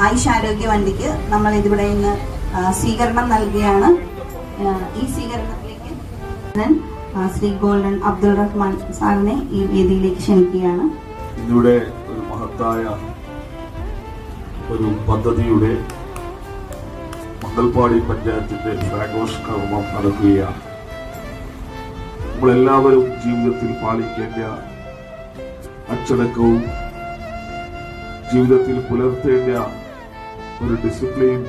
ആയുഷ് ആരോഗ്യ വണ്ടിക്ക് നമ്മൾ ഇതിവിടെ ഇന്ന് സ്വീകരണം നൽകുകയാണ്. ഈ സ്വീകരണത്തിലേക്ക് ശ്രീ ഗോൾഡൻ അബ്ദുൾ റഹ്മാൻ സാറിനെ ഈ വേദിയിലേക്ക് ക്ഷണിക്കുകയാണ്. ഇന്നിവിടെ ഒരു മഹത്തായ ഒരു പദ്ധതിയുടെ മംഗൽപാടി പഞ്ചായത്തിന്റെ ഫ്ലാഗ് കർമ്മം നടക്കുകയാണ്. നമ്മളെല്ലാവരും ജീവിതത്തിൽ പാലിക്കേണ്ട അച്ചടക്കവും ജീവിതത്തിൽ പുലർത്തേണ്ട ഒരു ഡിസിപ്ലിൻ,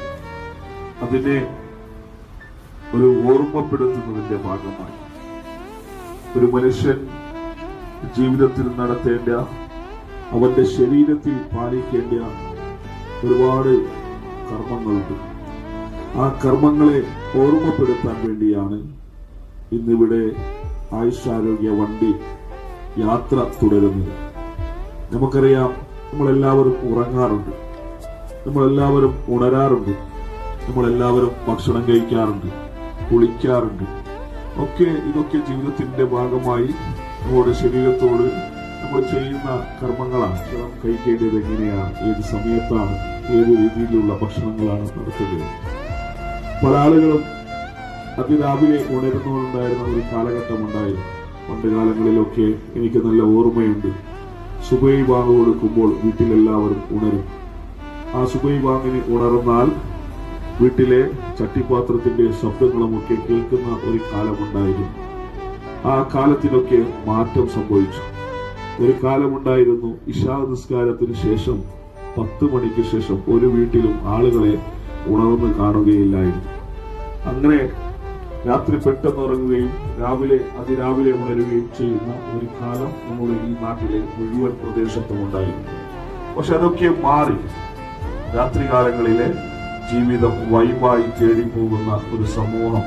അതിനെ ഒരു ഓർമ്മപ്പെടുത്തുന്നതിന്റെ ഭാഗമായി ഒരു മനുഷ്യൻ ജീവിതത്തിൽ നടത്തേണ്ട, അവന്റെ ശരീരത്തിൽ പാലിക്കേണ്ട ഒരുപാട് കർമ്മങ്ങളുണ്ട്. ആ കർമ്മങ്ങളെ ഓർമ്മപ്പെടുത്താൻ വേണ്ടിയാണ് ഇന്നിവിടെ ആയുഷ് ആരോഗ്യ വണ്ടി യാത്ര തുടരുന്നത്. നമുക്കറിയാം, നമ്മളെല്ലാവരും ഉറങ്ങാറുണ്ട്, നമ്മളെല്ലാവരും ഉണരാറുണ്ട്, നമ്മളെല്ലാവരും ഭക്ഷണം കഴിക്കാറുണ്ട്, കുളിക്കാറുണ്ട്. ഇതൊക്കെ ജീവിതത്തിന്റെ ഭാഗമായി നമ്മുടെ ശരീരത്തോട് നമ്മൾ ചെയ്യുന്ന കർമ്മങ്ങളാണ്. ഭക്ഷണം കഴിക്കേണ്ടത് എങ്ങനെയാണ്, ഏത് സമയത്താണ്, ഏത് രീതിയിലുള്ള ഭക്ഷണങ്ങളാണ് നടത്തുന്നത്. പല ആളുകളും അതിരാവിലെ ഉണരുന്നവരുണ്ടായിരുന്ന ഒരു കാലഘട്ടമുണ്ടായിരുന്നു. പണ്ട് കാലങ്ങളിലൊക്കെ എനിക്ക് നല്ല ഓർമ്മയുണ്ട്. സുബൈ ബാങ്ക് കൊടുക്കുമ്പോൾ വീട്ടിലെല്ലാവരും ഉണരും. ആ സുബൈ ബാങ്കിന് ഉണർന്നാൽ വീട്ടിലെ ചട്ടിപ്പാത്രത്തിന്റെ ശബ്ദങ്ങളുമൊക്കെ കേൾക്കുന്ന ഒരു കാലമുണ്ടായിരുന്നു. ആ കാലത്തിനൊക്കെ മാറ്റം സംഭവിച്ചു. ഒരു കാലമുണ്ടായിരുന്നു, ഇശാ നിസ്കാരത്തിന് ശേഷം 10 മണിക്ക് ശേഷം ഒരു വീട്ടിലും ആളുകളെ ഉണർന്ന് കാണുകയില്ലായിരുന്നു. അങ്ങനെ രാത്രി പെട്ടെന്ന് ഉറങ്ങുകയും അതിരാവിലെ ഉണരുകയും ചെയ്യുന്ന ഒരു കാലം നമ്മുടെ ഈ നാട്ടിലെ മുഴുവൻ പ്രദേശത്തും ഉണ്ടായിരുന്നു. പക്ഷെ അതൊക്കെ മാറി രാത്രികാലങ്ങളിലെ ജീവിതം വൈബായി തേടിപ്പോകുന്ന ഒരു സമൂഹം,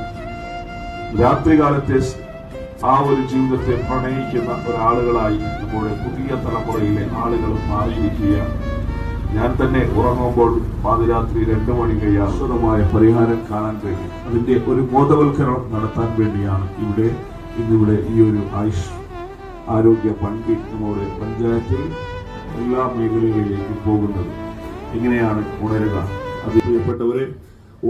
രാത്രികാലത്തെ ആ ഒരു ജീവിതത്തെ പ്രണയിക്കുന്ന ഒരാളുകളായി നമ്മുടെ പുതിയ തലമുറയിലെ ആളുകൾ മാറിയിരിക്കുകയാണ്. ഞാൻ തന്നെ ഉറങ്ങുമ്പോൾ പാതിരാത്രി 2 മണി ശാശ്വതമായ പരിഹാരം കാണാൻ കഴിയും. അതിന്റെ ഒരു ബോധവൽക്കരണം നടത്താൻ വേണ്ടിയാണ് ഇന്നിവിടെ ഈ ഒരു ആയുഷ് ആരോഗ്യ വണ്ടി നമ്മുടെ പഞ്ചായത്തിൽ എല്ലാ മേഖലകളിലേക്കും പോകുന്നത്. എങ്ങനെയാണ് ഉണരുക? അത് പ്രിയപ്പെട്ടവരെ,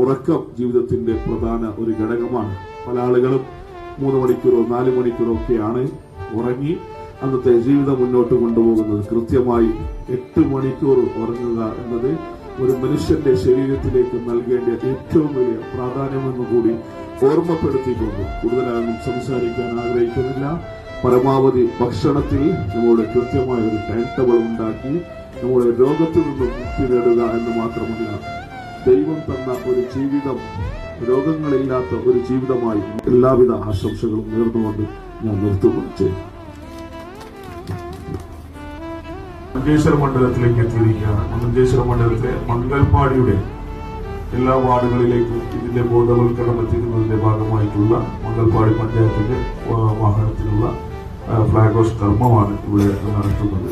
ഉറക്കം ജീവിതത്തിന്റെ പ്രധാന ഒരു ഘടകമാണ്. പല ആളുകളും 3 മണിക്കൂറോ 4 മണിക്കൂറോ ഒക്കെയാണ് ഉറങ്ങി അന്നത്തെ ജീവിതം മുന്നോട്ട് കൊണ്ടുപോകുന്നത്. കൃത്യമായി 8 മണിക്കൂർ ഉറങ്ങുക എന്നത് ഒരു മനുഷ്യന്റെ ശരീരത്തിലേക്ക് നൽകേണ്ട ഏറ്റവും വലിയ പ്രാധാന്യമെന്ന് കൂടി ഓർമ്മപ്പെടുത്തിക്കൊണ്ട് കൂടുതലായും സംസാരിക്കാൻ ആഗ്രഹിക്കുന്നില്ല. പരമാവധി ഭക്ഷണത്തിൽ നമ്മുടെ കൃത്യമായ ഒരു ടൈം ടേബിൾ ഉണ്ടാക്കി നമ്മുടെ രോഗത്തിൽ നിന്നും മുക്തി നേടുക എന്ന് മാത്രമല്ല, ദൈവം തന്ന ഒരു ജീവിതം, രോഗങ്ങളില്ലാത്ത ഒരു ജീവിതമായി എല്ലാവിധ ആശംസകളും നേർന്നുകൊണ്ട് ഞാൻ നിർത്തുകൊടുത്ത് മഞ്ചേശ്വരം മണ്ഡലത്തിലേക്ക് എത്തിയിരിക്കുകയാണ്. മഞ്ചേശ്വരം മണ്ഡലത്തിലെ മംഗൽപാടിയുടെ എല്ലാ വാർഡുകളിലേക്കും ഇതിന്റെ ബോധവൽക്കരണം എത്തിക്കുന്നതിന്റെ ഭാഗമായിട്ടുള്ള മംഗൽപാടി പഞ്ചായത്തിന്റെ വാഹനത്തിനുള്ള ഫ്ലാഗ് ഓഫ് കർമ്മമാണ് ഇവിടെ നടത്തുന്നത്.